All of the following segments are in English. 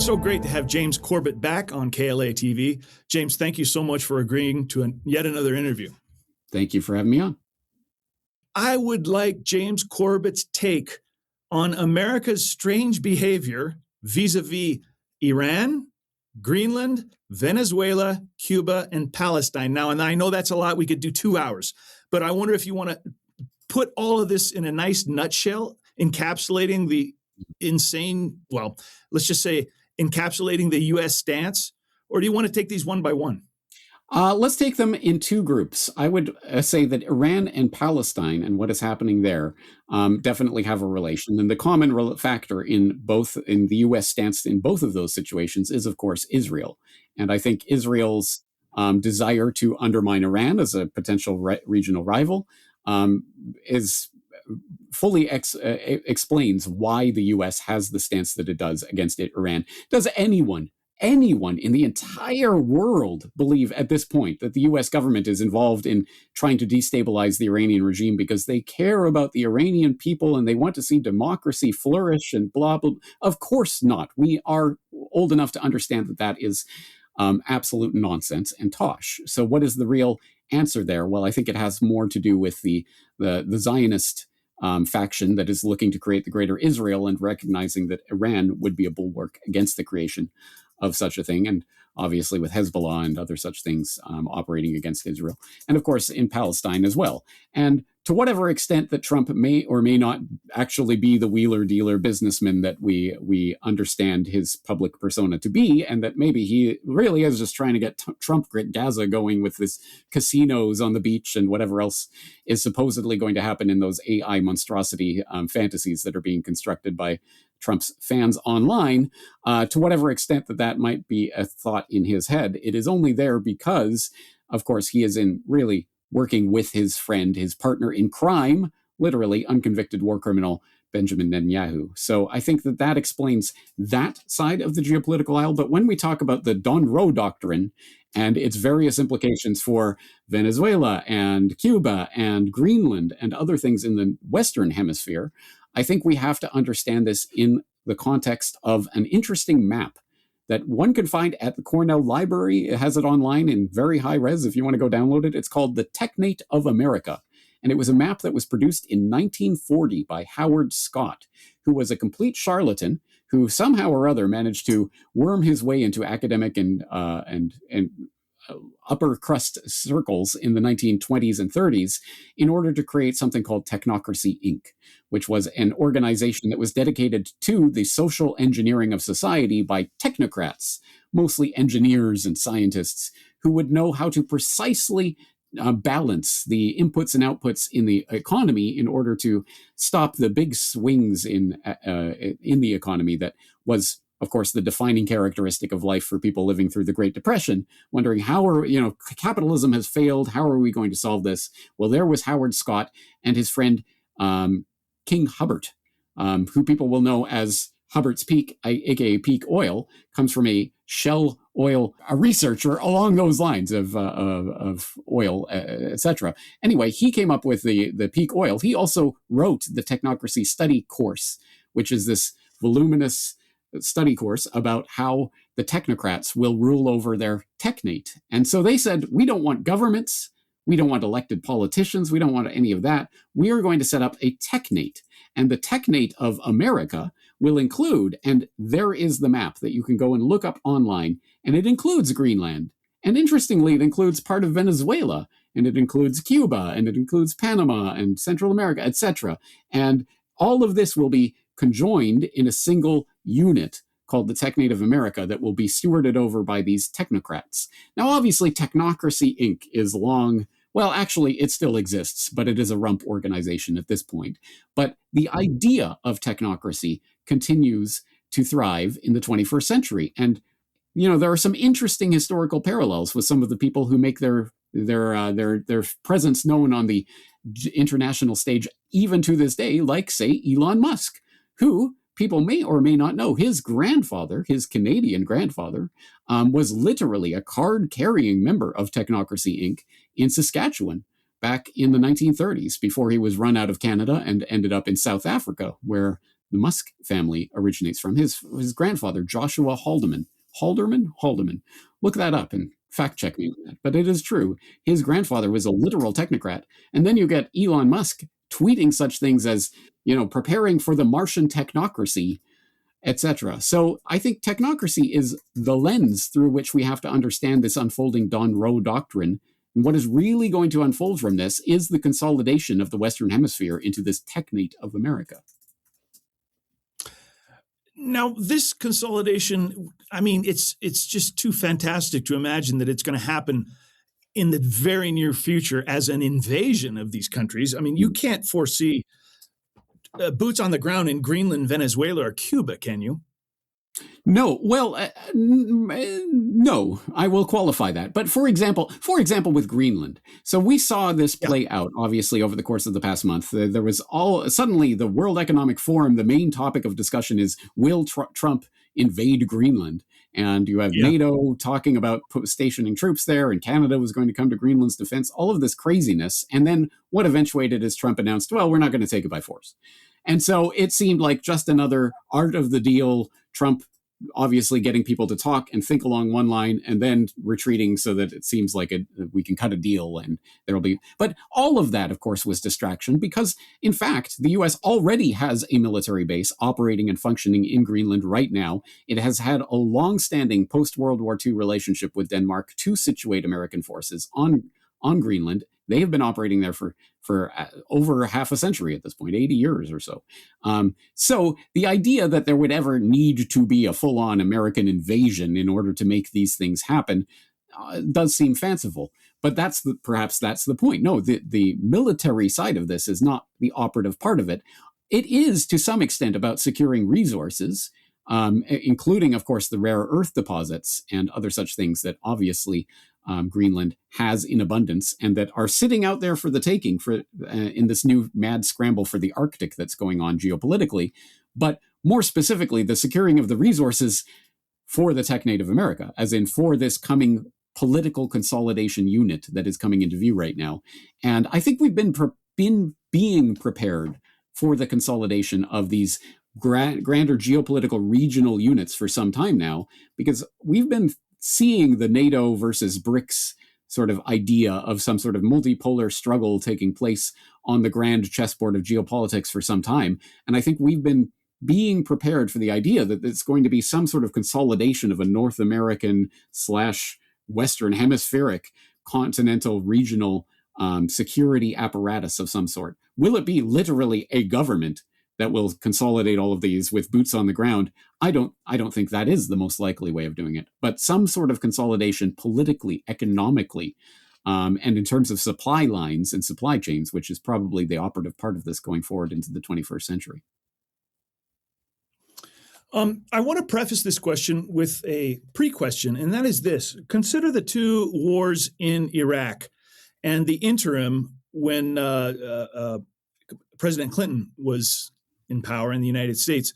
So great to have James Corbett back on KLA TV. James, thank you so much for agreeing to yet another interview. Thank you for having me on. I would like James Corbett's take on America's strange behavior vis-a-vis Iran, Greenland, Venezuela, Cuba, and Palestine. Now, and I know that's a lot. We could do 2 hours, but I wonder if you want to put all of this in a nice nutshell, encapsulating the insane, well, let's just say encapsulating the U.S. stance, or do you want to take these one by one? Let's take them in two groups. I would say that Iran and Palestine and what is happening there definitely have a relation. And the common factor in the U.S. stance in both of those situations is, of course, Israel. And I think Israel's desire to undermine Iran as a potential regional rival is fully explains why the U.S. has the stance that it does against Iran. Does anyone in the entire world believe at this point that the U.S. government is involved in trying to destabilize the Iranian regime because they care about the Iranian people and they want to see democracy flourish and blah, blah? Of course not. We are old enough to understand that that is absolute nonsense and tosh. So what is the real answer there? Well, I think it has more to do with the Zionist faction that is looking to create the greater Israel and recognizing that Iran would be a bulwark against the creation of such a thing, and obviously with Hezbollah and other such things operating against Israel, and of course in Palestine as well. And to whatever extent that Trump may or may not actually be the wheeler-dealer businessman that we understand his public persona to be, and that maybe he really is just trying to get Trump Grit Gaza going with this casinos on the beach and whatever else is supposedly going to happen in those AI monstrosity fantasies that are being constructed by Trump's fans online, to whatever extent that might be a thought in his head, it is only there because, of course, he is really working with his friend, his partner in crime, literally unconvicted war criminal Benjamin Netanyahu. So I think that explains that side of the geopolitical aisle. But when we talk about the Don Roe doctrine and its various implications for Venezuela and Cuba and Greenland and other things in the Western Hemisphere, I think we have to understand this in the context of an interesting map that one can find at the Cornell Library. It has it online in very high res if you want to go download it. It's called The Technate of America. And it was a map that was produced in 1940 by Howard Scott, who was a complete charlatan who somehow or other managed to worm his way into academic and upper crust circles in the 1920s and 30s in order to create something called Technocracy, Inc., which was an organization that was dedicated to the social engineering of society by technocrats, mostly engineers and scientists, who would know how to precisely balance the inputs and outputs in the economy in order to stop the big swings in the economy that was, of course, the defining characteristic of life for people living through the Great Depression, wondering capitalism has failed. How are we going to solve this? Well, there was Howard Scott and his friend King Hubbert, who people will know as Hubbert's Peak, aka Peak Oil, comes from a Shell oil, a researcher along those lines of oil, etc. Anyway, he came up with the Peak Oil. He also wrote the Technocracy Study Course, which is this voluminous study course about how the technocrats will rule over their technate. And so they said, we don't want governments, we don't want elected politicians, we don't want any of that. We are going to set up a technate. And the technate of America will include, and there is the map that you can go and look up online, and it includes Greenland. And interestingly, it includes part of Venezuela, and it includes Cuba, and it includes Panama and Central America, etc. And all of this will be conjoined in a single unit called the Technate of America that will be stewarded over by these technocrats. Now, obviously, Technocracy, Inc. is long. Well, actually, it still exists, but it is a rump organization at this point. But the idea of technocracy continues to thrive in the 21st century. And, there are some interesting historical parallels with some of the people who make their presence known on the international stage, even to this day, like, say, Elon Musk, who people may or may not know, his grandfather, his Canadian grandfather, was literally a card-carrying member of Technocracy, Inc. in Saskatchewan back in the 1930s, before he was run out of Canada and ended up in South Africa, where the Musk family originates from. His grandfather, Joshua Haldeman. Haldeman. Look that up and fact check me on that. But it is true. His grandfather was a literal technocrat. And then you get Elon Musk tweeting such things as, preparing for the Martian technocracy, etc. So I think technocracy is the lens through which we have to understand this unfolding Don Rowe doctrine. And what is really going to unfold from this is the consolidation of the Western Hemisphere into this technate of America. Now, this consolidation, it's just too fantastic to imagine that it's going to happen in the very near future as an invasion of these countries. You can't foresee boots on the ground in Greenland, Venezuela, or Cuba, can you? No. Well, no, I will qualify that. But for example, with Greenland. So we saw this play out, obviously, over the course of the past month. There was suddenly the World Economic Forum, the main topic of discussion is, will Trump invade Greenland? And you have NATO talking about stationing troops there, and Canada was going to come to Greenland's defense, all of this craziness. And then what eventuated is Trump announced, well, we're not going to take it by force. And so it seemed like just another art of the deal, Trump obviously getting people to talk and think along one line and then retreating so that it seems like we can cut a deal and there'll be. But all of that, of course, was distraction because, in fact, the U.S. already has a military base operating and functioning in Greenland right now. It has had a long-standing post-World War II relationship with Denmark to situate American forces on Greenland. They have been operating there for over half a century at this point, 80 years or so. So the idea that there would ever need to be a full-on American invasion in order to make these things happen does seem fanciful. But perhaps that's the point. No, the military side of this is not the operative part of it. It is, to some extent, about securing resources, including, of course, the rare earth deposits and other such things that obviously Greenland has in abundance and that are sitting out there for the taking in this new mad scramble for the Arctic that's going on geopolitically. But more specifically, the securing of the resources for the technate of America, as in for this coming political consolidation unit that is coming into view right now. And I think we've been being prepared for the consolidation of these grander geopolitical regional units for some time now, because we've been seeing the NATO versus BRICS sort of idea of some sort of multipolar struggle taking place on the grand chessboard of geopolitics for some time. And I think we've been being prepared for the idea that it's going to be some sort of consolidation of a North American / Western hemispheric continental regional security apparatus of some sort. Will it be literally a government that will consolidate all of these with boots on the ground? I don't think that is the most likely way of doing it. But some sort of consolidation politically, economically, and in terms of supply lines and supply chains, which is probably the operative part of this going forward into the 21st century. I want to preface this question with a pre-question, and that is this. Consider the two wars in Iraq and the interim when President Clinton was in power in the United States.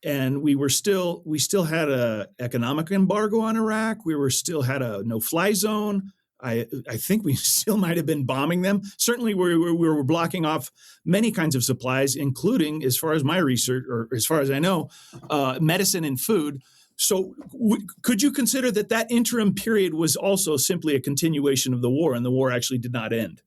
And we still had a economic embargo on Iraq. We still had a no-fly zone. I think we still might have been bombing them. Certainly, we were blocking off many kinds of supplies, including, as far as my research, or as far as I know, medicine and food. So could you consider that interim period was also simply a continuation of the war, and the war actually did not end?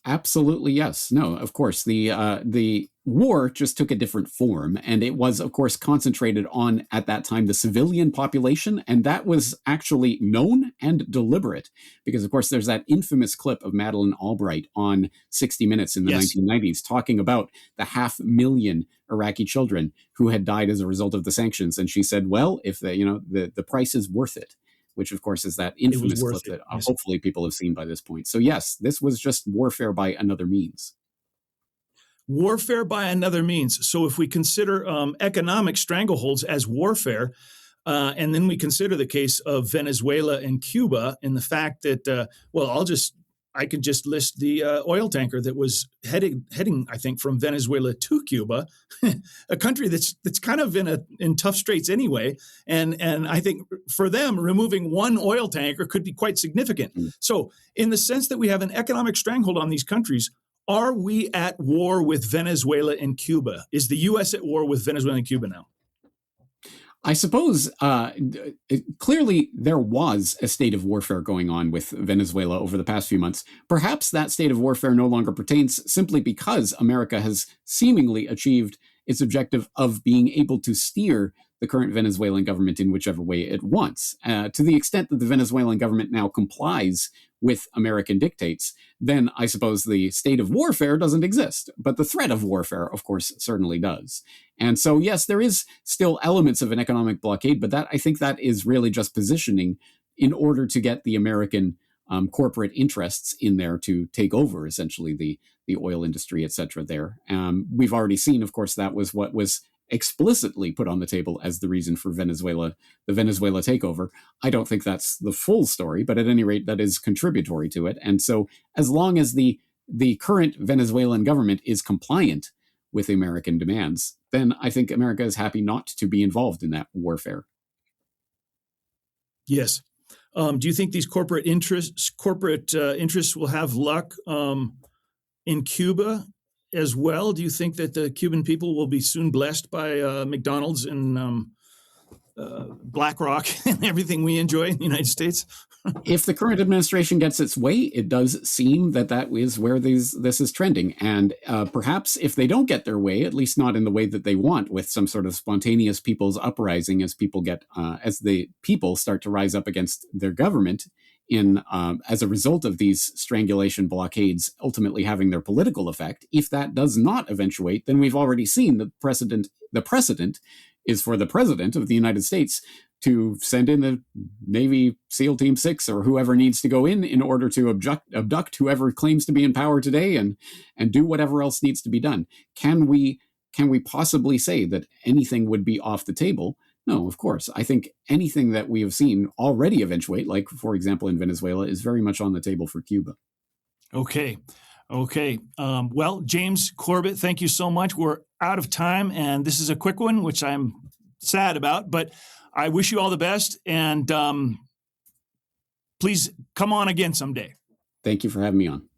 Absolutely, yes. No, of course. The war just took a different form, and it was, of course, concentrated on, at that time, the civilian population, and that was actually known and deliberate, because, of course, there's that infamous clip of Madeleine Albright on 60 Minutes in the 1990s talking about the 500,000 Iraqi children who had died as a result of the sanctions, and she said, well, if the price is worth it, which, of course, is that infamous clip that hopefully people have seen by this point. So, yes, this was just warfare by another means. Warfare by another means. So if we consider economic strangleholds as warfare, and then we consider the case of Venezuela and Cuba and the fact that, I could just list the oil tanker that was heading, I think, from Venezuela to Cuba, a country that's kind of in tough straits anyway. And I think for them, removing one oil tanker could be quite significant. So in the sense that we have an economic stranglehold on these countries, Are we at war with Venezuela and Cuba? Is the U.S. at war with Venezuela and Cuba now? I suppose clearly there was a state of warfare going on with Venezuela over the past few months. Perhaps that state of warfare no longer pertains simply because America has seemingly achieved its objective of being able to steer the current Venezuelan government in whichever way it wants. To the extent that the Venezuelan government now complies with American dictates, then I suppose the state of warfare doesn't exist. But the threat of warfare, of course, certainly does. And so, yes, there is still elements of an economic blockade, but I think that is really just positioning in order to get the American corporate interests in there to take over, essentially, the oil industry, et cetera, there. We've already seen, of course, that was what was explicitly put on the table as the reason for the Venezuela takeover. I don't think that's the full story, but at any rate, that is contributory to it. And so as long as the current Venezuelan government is compliant with American demands, then I think America is happy not to be involved in that warfare. Yes. Do you think these corporate interests will have luck in Cuba as well? Do you think that the Cuban people will be soon blessed by McDonald's and BlackRock and everything we enjoy in the United States? If the current administration gets its way, it does seem that is where this is trending. And perhaps if they don't get their way, at least not in the way that they want, with some sort of spontaneous people's uprising as the people start to rise up against their government as a result of these strangulation blockades ultimately having their political effect, if that does not eventuate, then we've already seen the precedent is for the president of the United States to send in the Navy SEAL Team 6 or whoever needs to go in order to abduct whoever claims to be in power today and do whatever else needs to be done. Can we possibly say that anything would be off the table? No, of course. I think anything that we have seen already eventuate, like, for example, in Venezuela, is very much on the table for Cuba. Okay. Well, James Corbett, thank you so much. We're out of time, and this is a quick one, which I'm sad about, but I wish you all the best, and please come on again someday. Thank you for having me on.